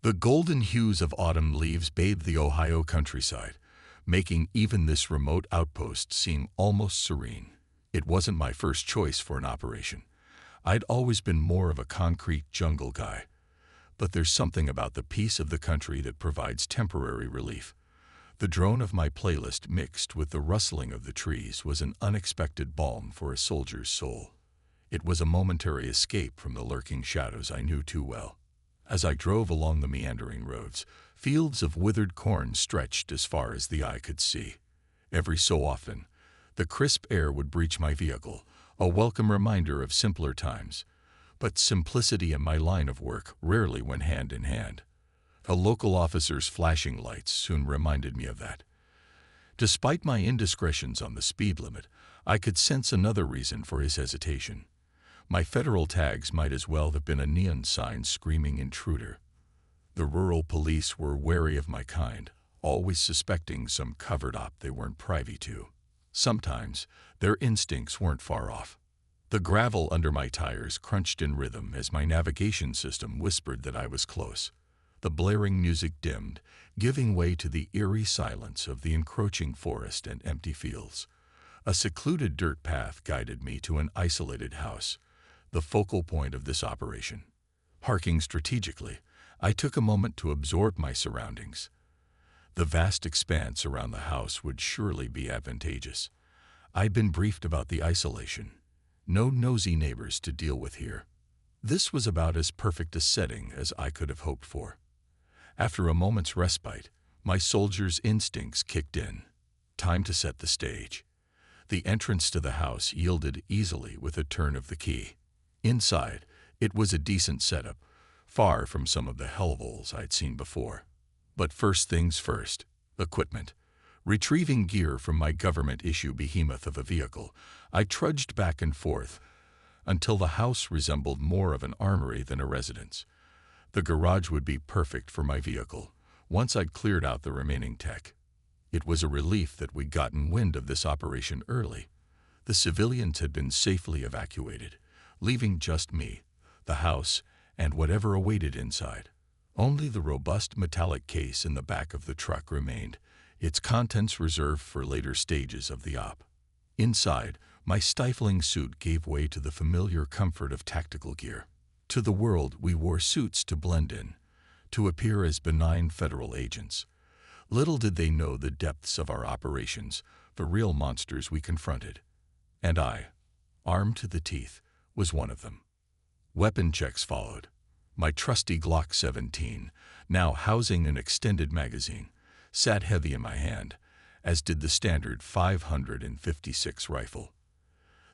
The golden hues of autumn leaves bathed the Ohio countryside, making even this remote outpost seem almost serene. It wasn't my first choice for an operation. I'd always been more of a concrete jungle guy. But there's something about the peace of the country that provides temporary relief. The drone of my playlist mixed with the rustling of the trees was an unexpected balm for a soldier's soul. It was a momentary escape from the lurking shadows I knew too well. As I drove along the meandering roads, fields of withered corn stretched as far as the eye could see. Every so often, the crisp air would breach my vehicle, a welcome reminder of simpler times. But simplicity and my line of work rarely went hand in hand. A local officer's flashing lights soon reminded me of that. Despite my indiscretions on the speed limit, I could sense another reason for his hesitation. My federal tags might as well have been a neon sign screaming intruder. The rural police were wary of my kind, always suspecting some covered op they weren't privy to. Sometimes, their instincts weren't far off. The gravel under my tires crunched in rhythm as my navigation system whispered that I was close. The blaring music dimmed, giving way to the eerie silence of the encroaching forest and empty fields. A secluded dirt path guided me to an isolated house, the focal point of this operation. Parking strategically, I took a moment to absorb my surroundings. The vast expanse around the house would surely be advantageous. I'd been briefed about the isolation. No nosy neighbors to deal with here. This was about as perfect a setting as I could have hoped for. After a moment's respite, my soldier's instincts kicked in. Time to set the stage. The entrance to the house yielded easily with a turn of the key. Inside, it was a decent setup, far from some of the hellholes I'd seen before. But first things first, equipment. Retrieving gear from my government-issue behemoth of a vehicle, I trudged back and forth until the house resembled more of an armory than a residence. The garage would be perfect for my vehicle, once I'd cleared out the remaining tech. It was a relief that we'd gotten wind of this operation early. The civilians had been safely evacuated, leaving just me, the house, and whatever awaited inside. Only the robust metallic case in the back of the truck remained, its contents reserved for later stages of the op. Inside, my stifling suit gave way to the familiar comfort of tactical gear. To the world, we wore suits to blend in, to appear as benign federal agents. Little did they know the depths of our operations, the real monsters we confronted. And I, armed to the teeth, was one of them. Weapon checks followed. My trusty Glock 17, now housing an extended magazine, sat heavy in my hand, as did the standard 556 rifle.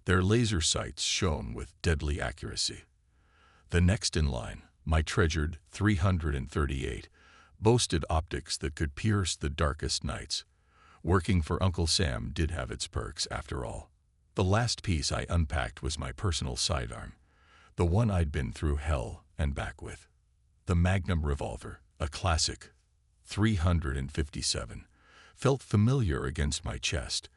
Their laser sights shone with deadly accuracy. The next in line, my treasured 338, boasted optics that could pierce the darkest nights. Working for Uncle Sam did have its perks, after all. The last piece I unpacked was my personal sidearm, the one I'd been through hell and back with. The Magnum revolver, a classic, 357, felt familiar against my chest,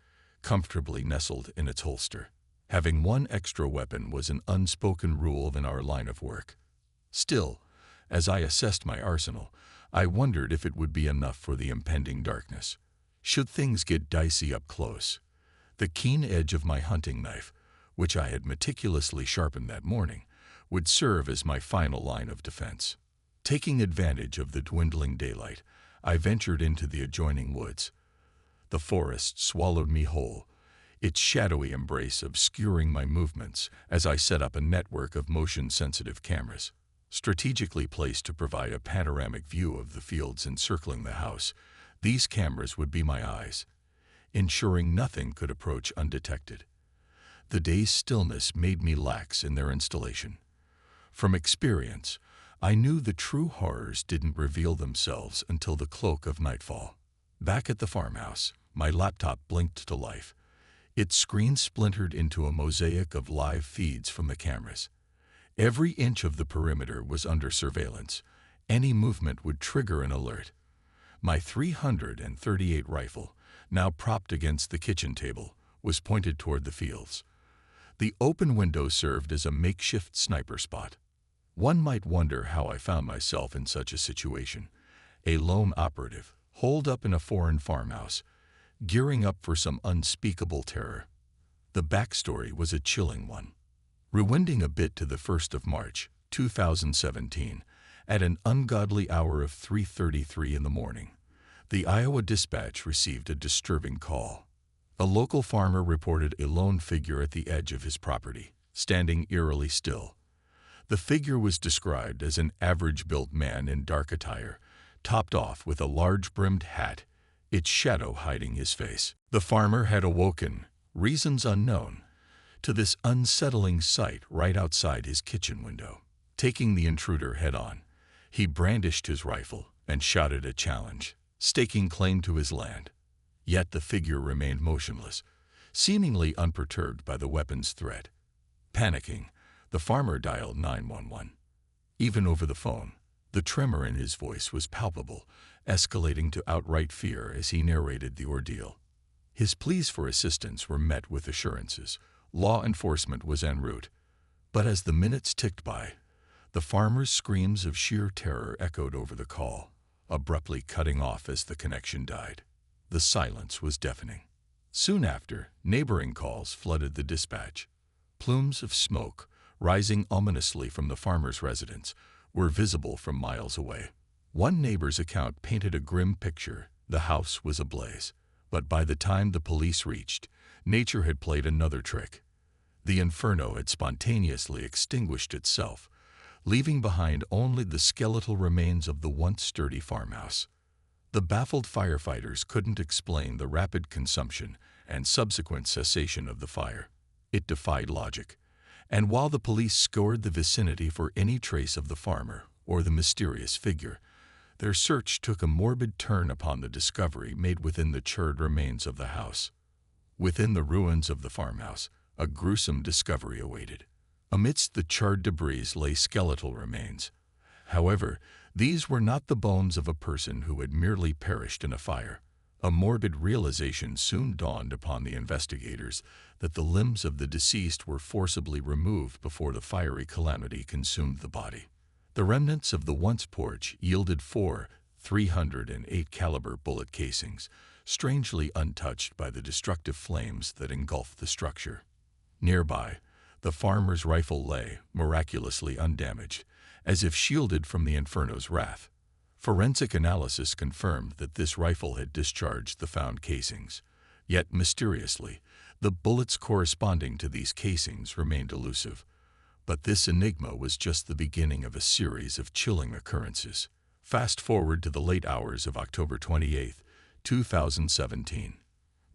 comfortably nestled in its holster. Having one extra weapon was an unspoken rule in our line of work. Still, as I assessed my arsenal, I wondered if it would be enough for the impending darkness. Should things get dicey up close, the keen edge of my hunting knife, which I had meticulously sharpened that morning, would serve as my final line of defense. Taking advantage of the dwindling daylight, I ventured into the adjoining woods. The forest swallowed me whole, its shadowy embrace obscuring my movements as I set up a network of motion-sensitive cameras. Strategically placed to provide a panoramic view of the fields encircling the house, these cameras would be my eyes, ensuring nothing could approach undetected. The day's stillness made me lax in their installation. From experience, I knew the true horrors didn't reveal themselves until the cloak of nightfall. Back at the farmhouse, my laptop blinked to life. Its screen splintered into a mosaic of live feeds from the cameras. Every inch of the perimeter was under surveillance. Any movement would trigger an alert. My 338 rifle, now propped against the kitchen table, was pointed toward the fields. The open window served as a makeshift sniper spot. One might wonder how I found myself in such a situation. A lone operative, holed up in a foreign farmhouse, gearing up for some unspeakable terror. The backstory was a chilling one. Rewinding a bit to the 1st of March, 2017, at an ungodly hour of 3:33 in the morning, the Iowa Dispatch received a disturbing call. A local farmer reported a lone figure at the edge of his property, standing eerily still. The figure was described as an average-built man in dark attire, topped off with a large-brimmed hat, its shadow hiding his face. The farmer had awoken, reasons unknown, to this unsettling sight right outside his kitchen window. Taking the intruder head-on, he brandished his rifle and shouted a challenge, staking claim to his land. Yet the figure remained motionless, seemingly unperturbed by the weapon's threat. Panicking, the farmer dialed 911. Even over the phone, the tremor in his voice was palpable, escalating to outright fear as he narrated the ordeal. His pleas for assistance were met with assurances. Law enforcement was en route. But as the minutes ticked by, the farmer's screams of sheer terror echoed over the call, abruptly cutting off as the connection died. The silence was deafening. Soon after, neighboring calls flooded the dispatch. Plumes of smoke, rising ominously from the farmer's residence, were visible from miles away. One neighbor's account painted a grim picture. The house was ablaze. But by the time the police reached, nature had played another trick. The inferno had spontaneously extinguished itself, leaving behind only the skeletal remains of the once sturdy farmhouse. The baffled firefighters couldn't explain the rapid consumption and subsequent cessation of the fire. It defied logic. And while the police scoured the vicinity for any trace of the farmer or the mysterious figure, their search took a morbid turn upon the discovery made within the charred remains of the house. Within the ruins of the farmhouse, a gruesome discovery awaited. Amidst the charred debris lay skeletal remains. However, these were not the bones of a person who had merely perished in a fire. A morbid realization soon dawned upon the investigators that the limbs of the deceased were forcibly removed before the fiery calamity consumed the body. The remnants of the once porch yielded 4 .308 caliber bullet casings, strangely untouched by the destructive flames that engulfed the structure. Nearby, the farmer's rifle lay, miraculously undamaged, as if shielded from the inferno's wrath. Forensic analysis confirmed that this rifle had discharged the found casings. Yet, mysteriously, the bullets corresponding to these casings remained elusive. But this enigma was just the beginning of a series of chilling occurrences. Fast forward to the late hours of October 28, 2017.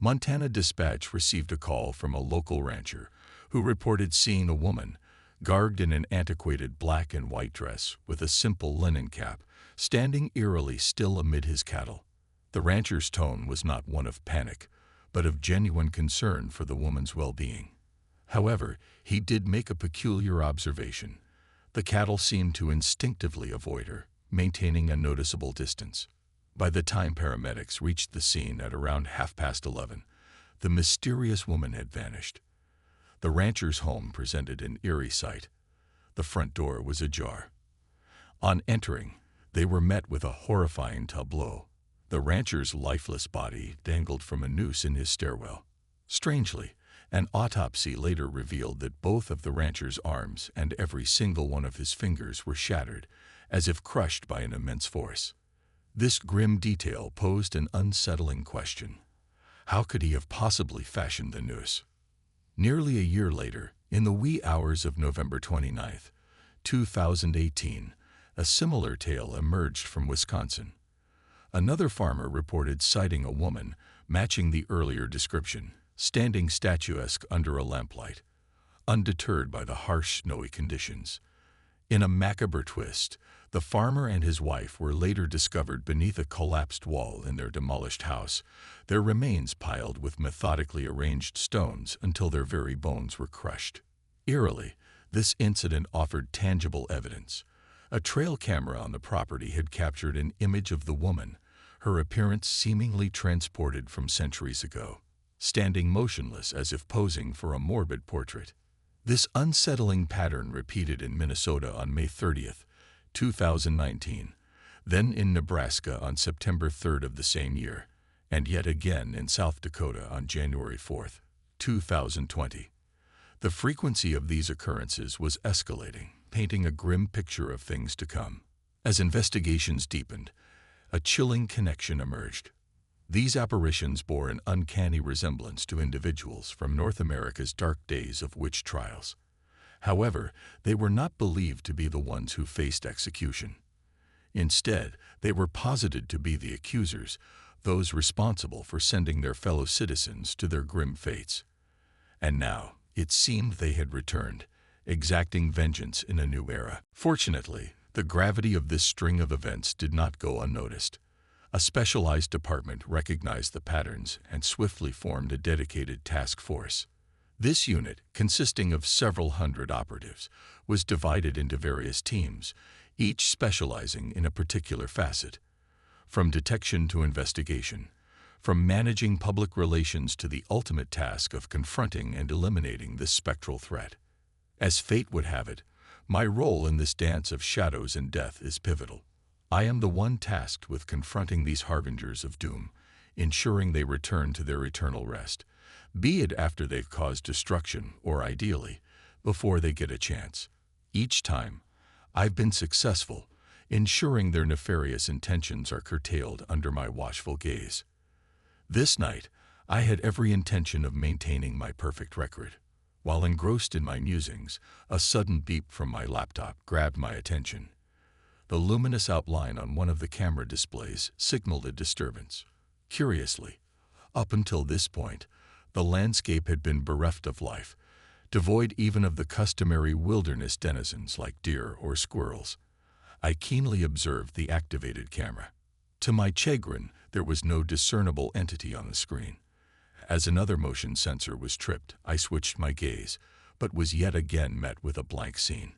Montana Dispatch received a call from a local rancher who reported seeing a woman, garbed in an antiquated black and white dress with a simple linen cap, standing eerily still amid his cattle. The rancher's tone was not one of panic, but of genuine concern for the woman's well-being. However, he did make a peculiar observation. The cattle seemed to instinctively avoid her, maintaining a noticeable distance. By the time paramedics reached the scene at around 11:30, the mysterious woman had vanished. The rancher's home presented an eerie sight. The front door was ajar. On entering, they were met with a horrifying tableau. The rancher's lifeless body dangled from a noose in his stairwell. Strangely, an autopsy later revealed that both of the rancher's arms and every single one of his fingers were shattered, as if crushed by an immense force. This grim detail posed an unsettling question. How could he have possibly fashioned the noose? Nearly a year later, in the wee hours of November 29, 2018, a similar tale emerged from Wisconsin. Another farmer reported sighting a woman, matching the earlier description, standing statuesque under a lamplight, undeterred by the harsh, snowy conditions. In a macabre twist, the farmer and his wife were later discovered beneath a collapsed wall in their demolished house, their remains piled with methodically arranged stones until their very bones were crushed. Eerily, this incident offered tangible evidence. A trail camera on the property had captured an image of the woman, her appearance seemingly transported from centuries ago, standing motionless as if posing for a morbid portrait. This unsettling pattern repeated in Minnesota on May 30th, 2019, then in Nebraska on September 3rd of the same year, and yet again in South Dakota on January 4th, 2020. The frequency of these occurrences was escalating, painting a grim picture of things to come. As investigations deepened, a chilling connection emerged. These apparitions bore an uncanny resemblance to individuals from North America's dark days of witch trials. However, they were not believed to be the ones who faced execution. Instead, they were posited to be the accusers, those responsible for sending their fellow citizens to their grim fates. And now, it seemed they had returned, exacting vengeance in a new era. Fortunately, the gravity of this string of events did not go unnoticed. A specialized department recognized the patterns and swiftly formed a dedicated task force. This unit, consisting of several hundred operatives, was divided into various teams, each specializing in a particular facet. From detection to investigation, from managing public relations to the ultimate task of confronting and eliminating this spectral threat. As fate would have it, my role in this dance of shadows and death is pivotal. I am the one tasked with confronting these harbingers of doom, ensuring they return to their eternal rest, be it after they've caused destruction or, ideally, before they get a chance. Each time, I've been successful, ensuring their nefarious intentions are curtailed under my watchful gaze. This night, I had every intention of maintaining my perfect record. While engrossed in my musings, a sudden beep from my laptop grabbed my attention. The luminous outline on one of the camera displays signaled a disturbance. Curiously, up until this point, the landscape had been bereft of life, devoid even of the customary wilderness denizens like deer or squirrels. I keenly observed the activated camera. To my chagrin, there was no discernible entity on the screen. As another motion sensor was tripped, I switched my gaze, but was yet again met with a blank scene.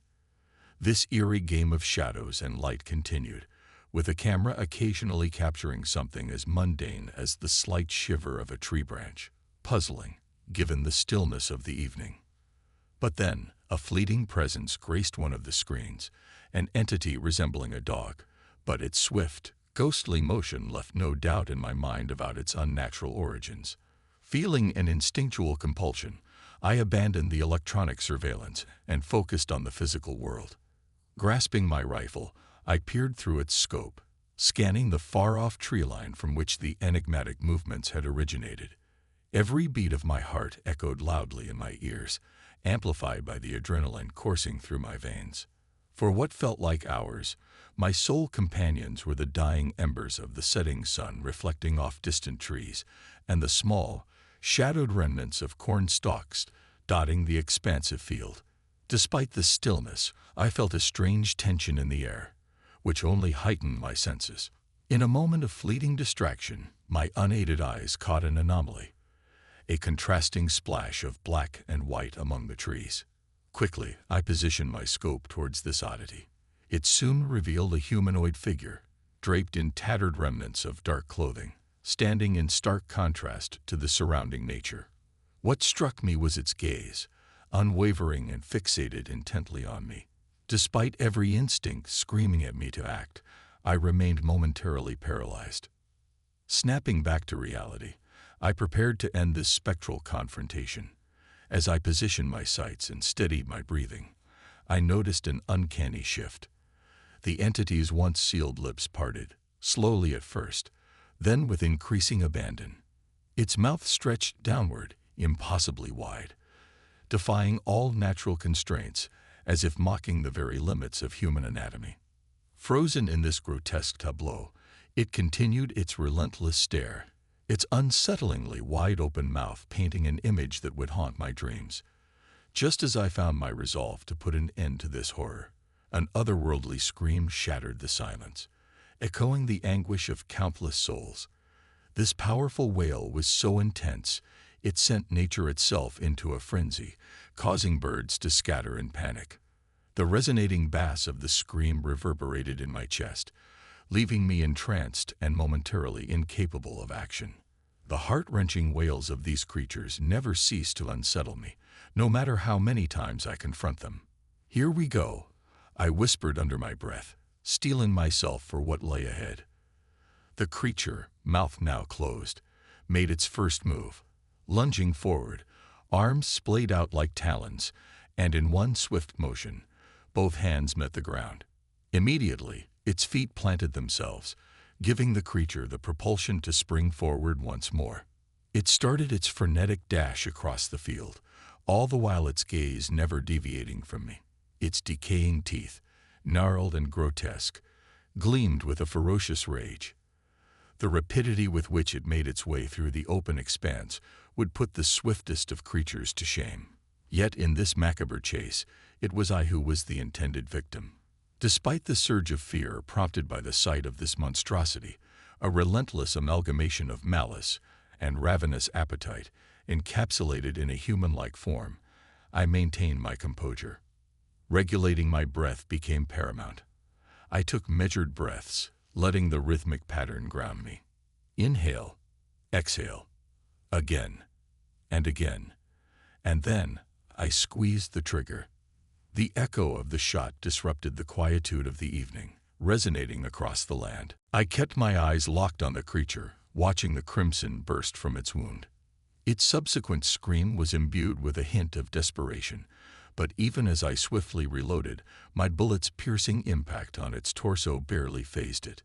This eerie game of shadows and light continued, with the camera occasionally capturing something as mundane as the slight shiver of a tree branch. Puzzling, given the stillness of the evening. But then, a fleeting presence graced one of the screens, an entity resembling a dog, but its swift, ghostly motion left no doubt in my mind about its unnatural origins. Feeling an instinctual compulsion, I abandoned the electronic surveillance and focused on the physical world. Grasping my rifle, I peered through its scope, scanning the far-off tree line from which the enigmatic movements had originated. Every beat of my heart echoed loudly in my ears, amplified by the adrenaline coursing through my veins. For what felt like hours, my sole companions were the dying embers of the setting sun reflecting off distant trees and the small, shadowed remnants of corn stalks dotting the expansive field. Despite the stillness, I felt a strange tension in the air, which only heightened my senses. In a moment of fleeting distraction, my unaided eyes caught an anomaly, a contrasting splash of black and white among the trees. Quickly, I positioned my scope towards this oddity. It soon revealed a humanoid figure, draped in tattered remnants of dark clothing, standing in stark contrast to the surrounding nature. What struck me was its gaze, unwavering and fixated intently on me. Despite every instinct screaming at me to act, I remained momentarily paralyzed. Snapping back to reality, I prepared to end this spectral confrontation. As I positioned my sights and steadied my breathing, I noticed an uncanny shift. The entity's once sealed lips parted, slowly at first, then with increasing abandon. Its mouth stretched downward, impossibly wide, defying all natural constraints, as if mocking the very limits of human anatomy. Frozen in this grotesque tableau, it continued its relentless stare, its unsettlingly wide-open mouth painting an image that would haunt my dreams. Just as I found my resolve to put an end to this horror, an otherworldly scream shattered the silence, echoing the anguish of countless souls. This powerful wail was so intense, it sent nature itself into a frenzy, causing birds to scatter in panic. The resonating bass of the scream reverberated in my chest, leaving me entranced and momentarily incapable of action. The heart-wrenching wails of these creatures never cease to unsettle me, no matter how many times I confront them. "Here we go," I whispered under my breath, steeling myself for what lay ahead. The creature, mouth now closed, made its first move, lunging forward, arms splayed out like talons, and in one swift motion, both hands met the ground. Immediately, its feet planted themselves, giving the creature the propulsion to spring forward once more. It started its frenetic dash across the field, all the while its gaze never deviating from me. Its decaying teeth, gnarled and grotesque, gleamed with a ferocious rage. The rapidity with which it made its way through the open expanse would put the swiftest of creatures to shame. Yet in this macabre chase, it was I who was the intended victim. Despite the surge of fear prompted by the sight of this monstrosity, a relentless amalgamation of malice and ravenous appetite encapsulated in a human-like form, I maintained my composure. Regulating my breath became paramount. I took measured breaths, letting the rhythmic pattern ground me. Inhale, exhale, again, and again, and then I squeezed the trigger. The echo of the shot disrupted the quietude of the evening, resonating across the land. I kept my eyes locked on the creature, watching the crimson burst from its wound. Its subsequent scream was imbued with a hint of desperation, but even as I swiftly reloaded, my bullet's piercing impact on its torso barely fazed it.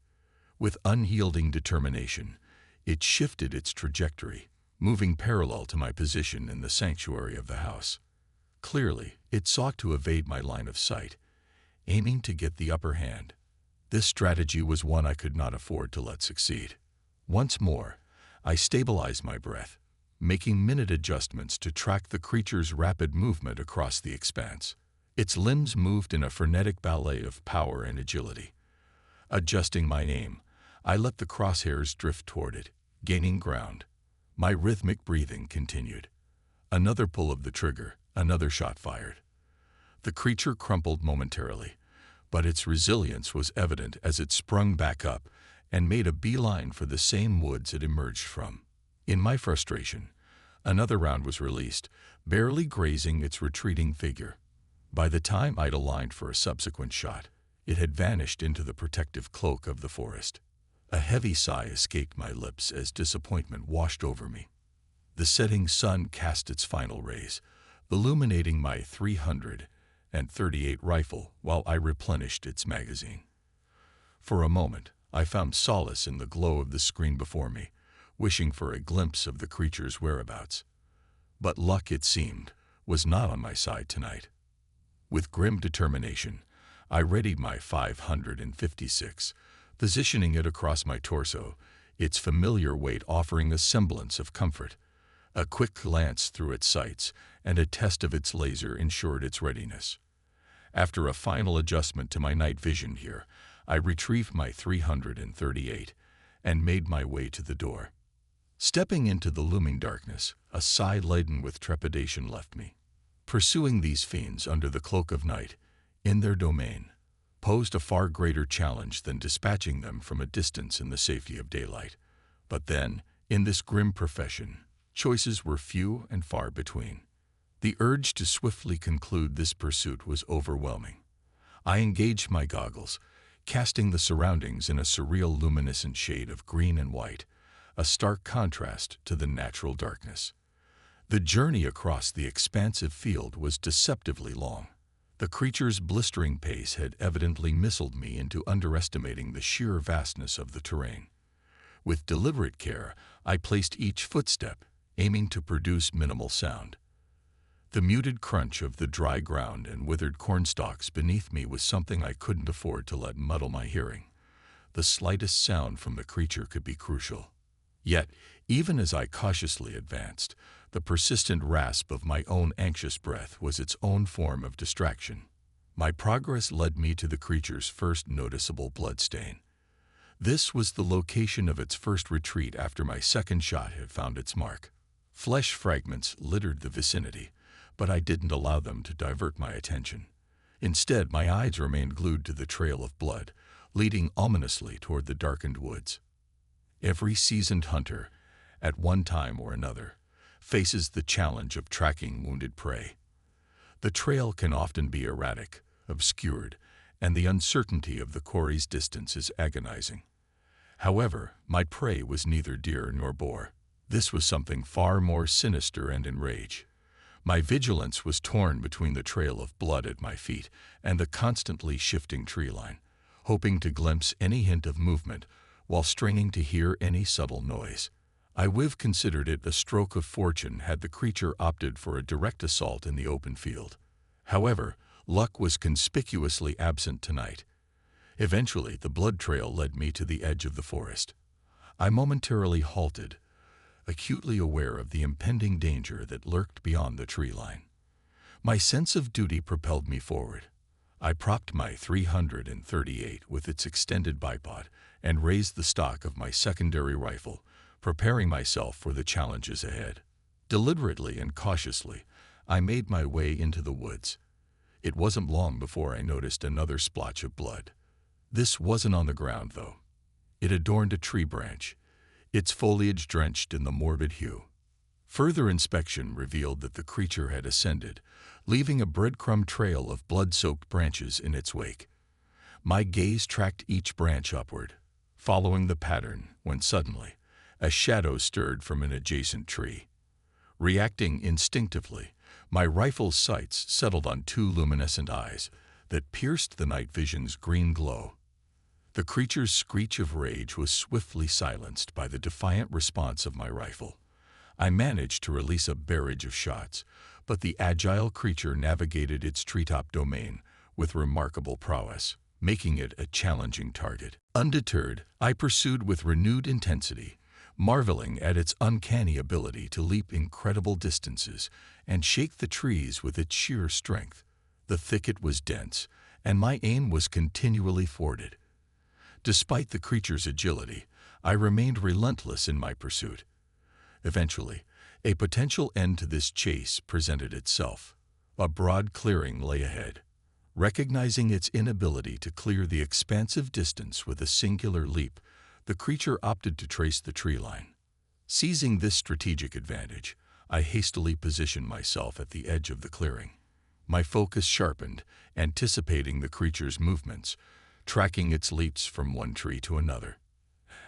With unyielding determination, it shifted its trajectory, moving parallel to my position in the sanctuary of the house. Clearly, it sought to evade my line of sight, aiming to get the upper hand. This strategy was one I could not afford to let succeed. Once more, I stabilized my breath, making minute adjustments to track the creature's rapid movement across the expanse. Its limbs moved in a frenetic ballet of power and agility. Adjusting my aim, I let the crosshairs drift toward it, gaining ground. My rhythmic breathing continued. Another pull of the trigger, another shot fired. The creature crumpled momentarily, but its resilience was evident as it sprung back up and made a beeline for the same woods it emerged from. In my frustration, another round was released, barely grazing its retreating figure. By the time I'd aligned for a subsequent shot, it had vanished into the protective cloak of the forest. A heavy sigh escaped my lips as disappointment washed over me. The setting sun cast its final rays, illuminating my .338 rifle while I replenished its magazine. For a moment, I found solace in the glow of the screen before me, wishing for a glimpse of the creature's whereabouts. But luck, it seemed, was not on my side tonight. With grim determination, I readied my .556, positioning it across my torso, its familiar weight offering a semblance of comfort. A quick glance through its sights and a test of its laser ensured its readiness. After a final adjustment to my night vision here, I retrieved my .338 and made my way to the door. Stepping into the looming darkness, a sigh laden with trepidation left me. Pursuing these fiends under the cloak of night, in their domain, posed a far greater challenge than dispatching them from a distance in the safety of daylight. But then, in this grim profession, choices were few and far between. The urge to swiftly conclude this pursuit was overwhelming. I engaged my goggles, casting the surroundings in a surreal luminescent shade of green and white, a stark contrast to the natural darkness. The journey across the expansive field was deceptively long. The creature's blistering pace had evidently misled me into underestimating the sheer vastness of the terrain. With deliberate care, I placed each footstep, aiming to produce minimal sound. The muted crunch of the dry ground and withered corn stalks beneath me was something I couldn't afford to let muddle my hearing. The slightest sound from the creature could be crucial. Yet, even as I cautiously advanced, the persistent rasp of my own anxious breath was its own form of distraction. My progress led me to the creature's first noticeable bloodstain. This was the location of its first retreat after my second shot had found its mark. Flesh fragments littered the vicinity, but I didn't allow them to divert my attention. Instead, my eyes remained glued to the trail of blood, leading ominously toward the darkened woods. Every seasoned hunter, at one time or another, faces the challenge of tracking wounded prey. The trail can often be erratic, obscured, and the uncertainty of the quarry's distance is agonizing. However, my prey was neither deer nor boar. This was something far more sinister and enraged. My vigilance was torn between the trail of blood at my feet and the constantly shifting tree line, hoping to glimpse any hint of movement while straining to hear any subtle noise. I would have considered it a stroke of fortune had the creature opted for a direct assault in the open field. However, luck was conspicuously absent tonight. Eventually, the blood trail led me to the edge of the forest. I momentarily halted, acutely aware of the impending danger that lurked beyond the tree line. My sense of duty propelled me forward. I propped my 338 with its extended bipod and raised the stock of my secondary rifle, preparing myself for the challenges ahead. Deliberately and cautiously, I made my way into the woods. It wasn't long before I noticed another splotch of blood. This wasn't on the ground, though. It adorned a tree branch, its foliage drenched in the morbid hue. Further inspection revealed that the creature had ascended, leaving a breadcrumb trail of blood-soaked branches in its wake. My gaze tracked each branch upward, following the pattern, when suddenly, a shadow stirred from an adjacent tree. Reacting instinctively, my rifle's sights settled on two luminescent eyes that pierced the night vision's green glow. The creature's screech of rage was swiftly silenced by the defiant response of my rifle. I managed to release a barrage of shots, but the agile creature navigated its treetop domain with remarkable prowess, making it a challenging target. Undeterred, I pursued with renewed intensity, marveling at its uncanny ability to leap incredible distances and shake the trees with its sheer strength. The thicket was dense, and my aim was continually thwarted. Despite the creature's agility, I remained relentless in my pursuit. Eventually, a potential end to this chase presented itself. A broad clearing lay ahead. Recognizing its inability to clear the expansive distance with a singular leap, the creature opted to trace the tree line. Seizing this strategic advantage, I hastily positioned myself at the edge of the clearing. My focus sharpened, anticipating the creature's movements, tracking its leaps from one tree to another.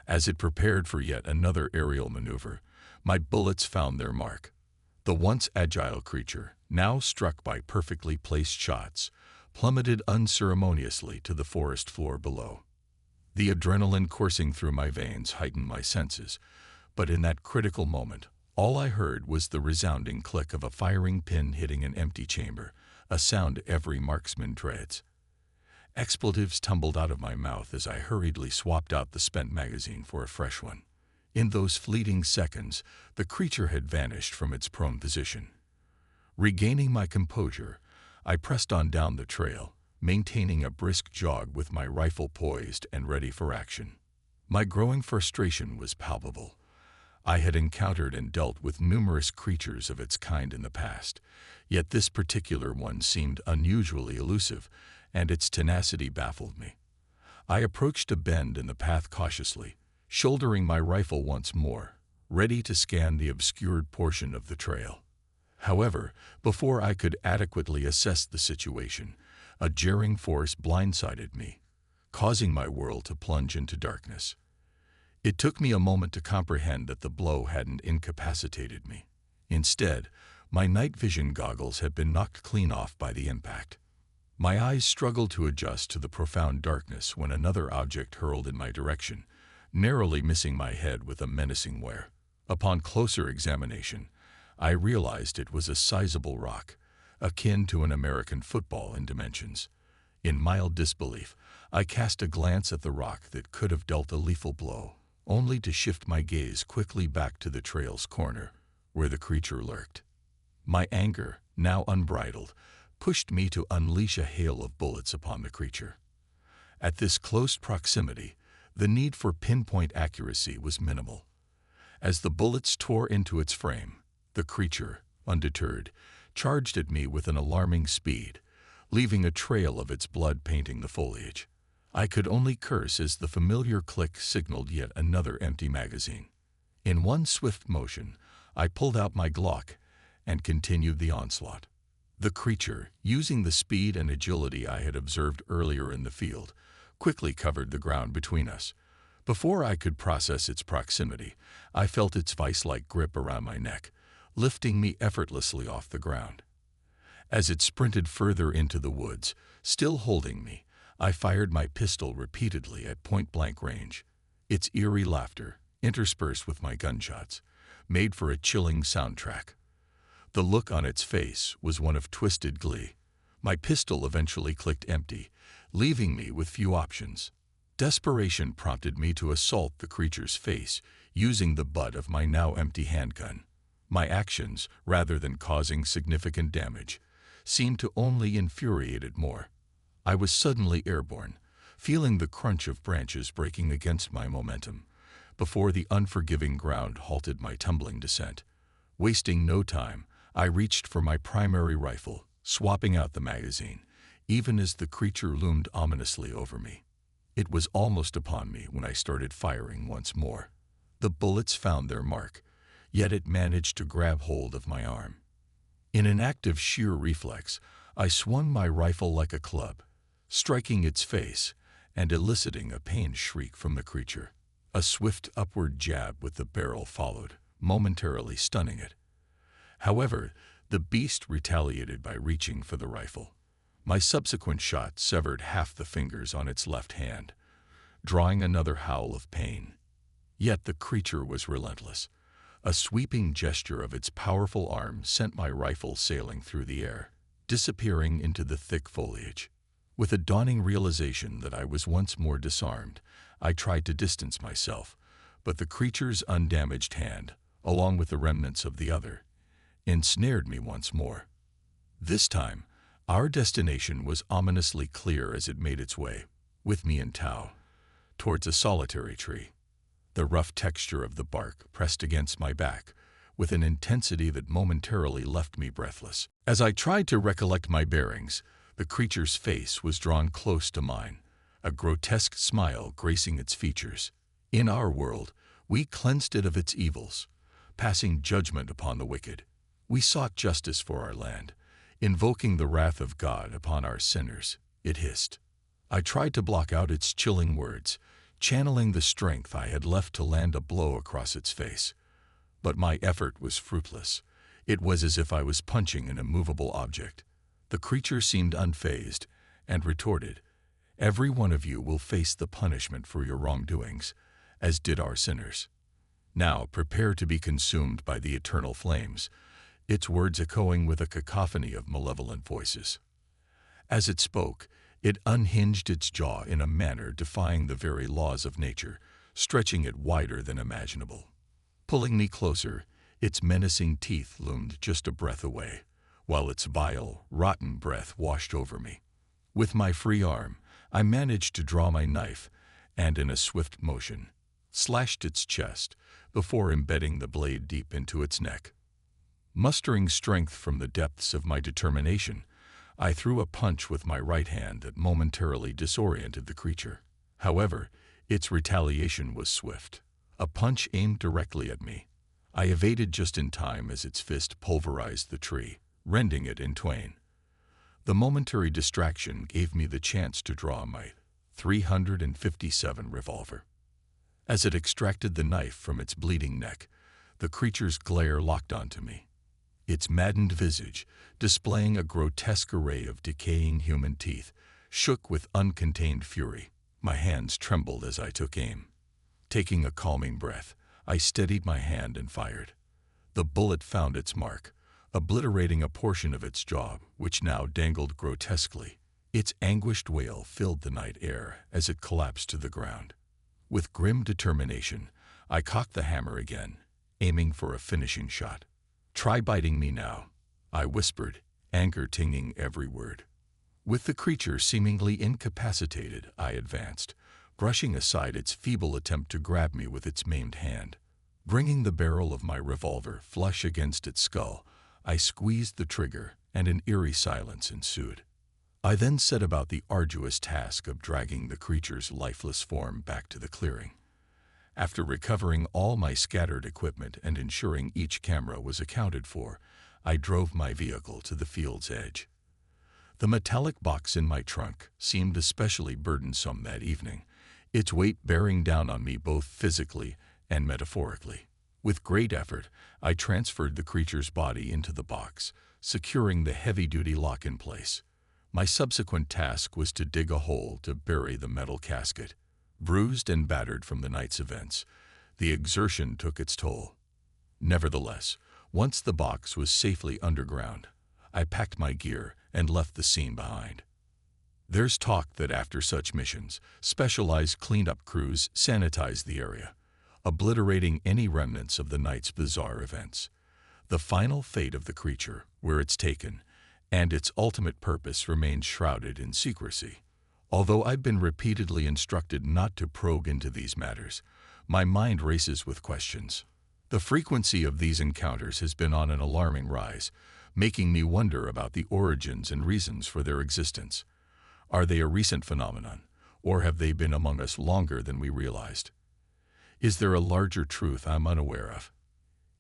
As it prepared for yet another aerial maneuver, my bullets found their mark. The once agile creature, now struck by perfectly placed shots, plummeted unceremoniously to the forest floor below. The adrenaline coursing through my veins heightened my senses, but in that critical moment, all I heard was the resounding click of a firing pin hitting an empty chamber, a sound every marksman dreads. Expletives tumbled out of my mouth as I hurriedly swapped out the spent magazine for a fresh one. In those fleeting seconds, the creature had vanished from its prone position. Regaining my composure, I pressed on down the trail, maintaining a brisk jog with my rifle poised and ready for action. My growing frustration was palpable. I had encountered and dealt with numerous creatures of its kind in the past, yet this particular one seemed unusually elusive, and its tenacity baffled me. I approached a bend in the path cautiously, shouldering my rifle once more, ready to scan the obscured portion of the trail. However, before I could adequately assess the situation, a jarring force blindsided me, causing my world to plunge into darkness. It took me a moment to comprehend that the blow hadn't incapacitated me. Instead, my night vision goggles had been knocked clean off by the impact. My eyes struggled to adjust to the profound darkness when another object hurled in my direction, narrowly missing my head with a menacing wear. Upon closer examination, I realized it was a sizable rock, akin to an American football in dimensions. In mild disbelief, I cast a glance at the rock that could have dealt a lethal blow, only to shift my gaze quickly back to the trail's corner, where the creature lurked. My anger, now unbridled, pushed me to unleash a hail of bullets upon the creature. At this close proximity, the need for pinpoint accuracy was minimal. As the bullets tore into its frame, the creature, undeterred, charged at me with an alarming speed, leaving a trail of its blood painting the foliage. I could only curse as the familiar click signaled yet another empty magazine. In one swift motion, I pulled out my Glock and continued the onslaught. The creature, using the speed and agility I had observed earlier in the field, quickly covered the ground between us. Before I could process its proximity, I felt its vice-like grip around my neck, lifting me effortlessly off the ground. As it sprinted further into the woods, still holding me, I fired my pistol repeatedly at point-blank range. Its eerie laughter, interspersed with my gunshots, made for a chilling soundtrack. The look on its face was one of twisted glee. My pistol eventually clicked empty, leaving me with few options. Desperation prompted me to assault the creature's face, using the butt of my now empty handgun. My actions, rather than causing significant damage, seemed to only infuriate it more. I was suddenly airborne, feeling the crunch of branches breaking against my momentum, before the unforgiving ground halted my tumbling descent. Wasting no time, I reached for my primary rifle, swapping out the magazine, even as the creature loomed ominously over me. It was almost upon me when I started firing once more. The bullets found their mark, yet it managed to grab hold of my arm. In an act of sheer reflex, I swung my rifle like a club, striking its face and eliciting a pained shriek from the creature. A swift upward jab with the barrel followed, momentarily stunning it. However, the beast retaliated by reaching for the rifle. My subsequent shot severed half the fingers on its left hand, drawing another howl of pain. Yet the creature was relentless. A sweeping gesture of its powerful arm sent my rifle sailing through the air, disappearing into the thick foliage. With a dawning realization that I was once more disarmed, I tried to distance myself, but the creature's undamaged hand, along with the remnants of the other, ensnared me once more. This time, our destination was ominously clear as it made its way, with me in tow, towards a solitary tree. The rough texture of the bark pressed against my back with an intensity that momentarily left me breathless. As I tried to recollect my bearings, the creature's face was drawn close to mine, a grotesque smile gracing its features. In our world, we cleansed it of its evils, passing judgment upon the wicked. We sought justice for our land, invoking the wrath of God upon our sinners, it hissed. I tried to block out its chilling words, channeling the strength I had left to land a blow across its face. But my effort was fruitless. It was as if I was punching an immovable object. The creature seemed unfazed and retorted, "Every one of you will face the punishment for your wrongdoings, as did our sinners. Now prepare to be consumed by the eternal flames," its words echoing with a cacophony of malevolent voices. As it spoke, it unhinged its jaw in a manner defying the very laws of nature, stretching it wider than imaginable. Pulling me closer, its menacing teeth loomed just a breath away, while its vile, rotten breath washed over me. With my free arm, I managed to draw my knife and, in a swift motion, slashed its chest before embedding the blade deep into its neck. Mustering strength from the depths of my determination, I threw a punch with my right hand that momentarily disoriented the creature. However, its retaliation was swift. A punch aimed directly at me. I evaded just in time as its fist pulverized the tree, rending it in twain. The momentary distraction gave me the chance to draw my .357 revolver. As it extracted the knife from its bleeding neck, the creature's glare locked onto me. Its maddened visage, displaying a grotesque array of decaying human teeth, shook with uncontained fury. My hands trembled as I took aim. Taking a calming breath, I steadied my hand and fired. The bullet found its mark, obliterating a portion of its jaw, which now dangled grotesquely. Its anguished wail filled the night air as it collapsed to the ground. With grim determination, I cocked the hammer again, aiming for a finishing shot. "Try biting me now," I whispered, anger tinging every word. With the creature seemingly incapacitated, I advanced, brushing aside its feeble attempt to grab me with its maimed hand. Bringing the barrel of my revolver flush against its skull, I squeezed the trigger, and an eerie silence ensued. I then set about the arduous task of dragging the creature's lifeless form back to the clearing. After recovering all my scattered equipment and ensuring each camera was accounted for, I drove my vehicle to the field's edge. The metallic box in my trunk seemed especially burdensome that evening, its weight bearing down on me both physically and metaphorically. With great effort, I transferred the creature's body into the box, securing the heavy-duty lock in place. My subsequent task was to dig a hole to bury the metal casket. Bruised and battered from the night's events, the exertion took its toll. Nevertheless, once the box was safely underground, I packed my gear and left the scene behind. There's talk that after such missions, specialized cleanup crews sanitize the area, obliterating any remnants of the night's bizarre events. The final fate of the creature, where it's taken, and its ultimate purpose remains shrouded in secrecy. Although I've been repeatedly instructed not to probe into these matters, my mind races with questions. The frequency of these encounters has been on an alarming rise, making me wonder about the origins and reasons for their existence. Are they a recent phenomenon, or have they been among us longer than we realized? Is there a larger truth I'm unaware of?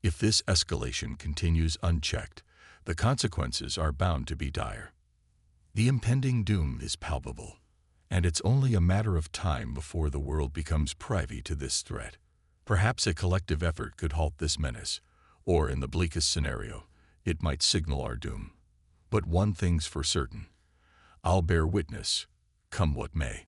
If this escalation continues unchecked, the consequences are bound to be dire. The impending doom is palpable, and it's only a matter of time before the world becomes privy to this threat. Perhaps a collective effort could halt this menace, or in the bleakest scenario, it might signal our doom. But one thing's for certain: I'll bear witness, come what may.